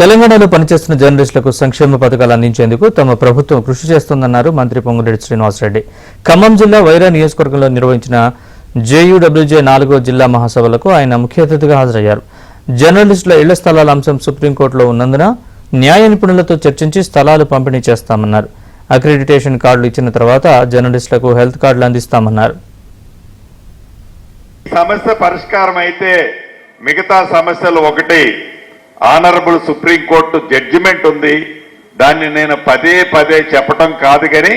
తెలంగాణలో పనిచేస్తున్న జర్నలిస్టులకు సంక్షేమ పథకాలు అందించేందుకు తమ ప్రభుత్వం కృషి చేస్తోందన్నారు మంత్రి పొంగులేటి శ్రీనివాసరెడ్డి. ఖమ్మం జిల్లా వైరా నియోజకవర్గంలో నిర్వహించిన జేయూడబ్ల్యూజే 4వ జిల్లా మహాసభలకు ఆయన ముఖ్య అతిథిగా హాజరయ్యారు. జర్నలిస్టుల ఇళ్ల స్థలాల అంశం సుప్రీంకోర్టులో ఉన్నందున న్యాయ నిపుణులతో చర్చించి స్థలాలు పంపిణీ చేస్తామన్నారు. అక్రిడిటేషన్ కార్డులు ఇచ్చిన తర్వాత జర్నలిస్టులకు హెల్త్ కార్డులు అందిస్తామన్నారు. సమస్య పరిష్కారం అయితే మిగతా సమస్యలు ఒకటి ఆనరబుల్ సుప్రీంకోర్టు జడ్జిమెంట్ ఉంది. దాన్ని నేను పదే పదే చెప్పటం కాదు, కానీ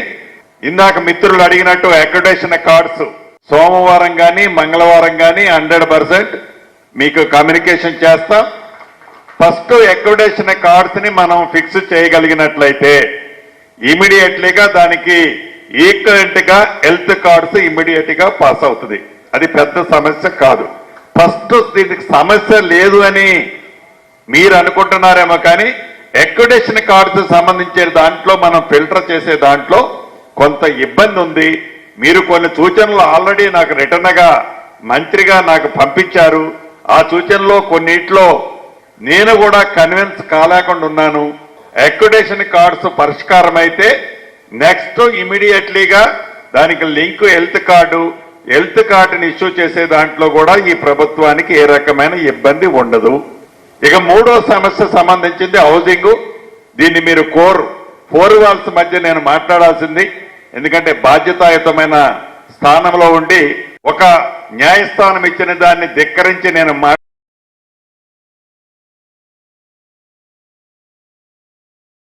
ఇందాక మిత్రులు అడిగినట్టు అక్రిడిటేషన్ కార్డ్స్ సోమవారం కానీ మంగళవారం కానీ 100% మీకు కమ్యూనికేషన్ చేస్తాం. ఫస్ట్ అక్రిడిటేషన్ కార్డ్స్ ని మనం ఫిక్స్ చేయగలిగినట్లయితే ఇమీడియట్లీగా దానికి ఈక్వలెంట్ గా హెల్త్ కార్డ్స్ ఇమీడియట్ గా పాస్ అవుతుంది. అది పెద్ద సమస్య కాదు. ఫస్ట్ దీనికి సమస్య లేదు అని మీరు అనుకుంటున్నారేమో, కానీ అక్రిడిటేషన్ కార్డ్స్ సంబంధించే దాంట్లో మనం ఫిల్టర్ చేసే దాంట్లో కొంత ఇబ్బంది ఉంది. మీరు కొన్ని సూచనలు ఆల్రెడీ నాకు రిటర్న్ గా మంత్రిగా నాకు పంపించారు. ఆ సూచనలో కొన్నిట్లో నేను కూడా కన్విన్స్ కాలేకుండా ఉన్నాను. అక్రిడిటేషన్ కార్డ్స్ పరిష్కారం అయితే నెక్స్ట్ ఇమీడియట్లీగా దానికి లింక్ హెల్త్ కార్డుని ఇష్యూ చేసే దాంట్లో కూడా ఈ ప్రభుత్వానికి ఏ రకమైన ఇబ్బంది ఉండదు. ఇక మూడో సమస్య సంబంధించింది హౌసింగ్. దీన్ని మీరు ఫోర్ వాల్స్ మధ్య నేను మాట్లాడాల్సింది, ఎందుకంటే బాధ్యతాయుతమైన స్థానంలో ఉండి ఒక న్యాయస్థానం ఇచ్చిన దాన్ని ధిక్కరించి నేను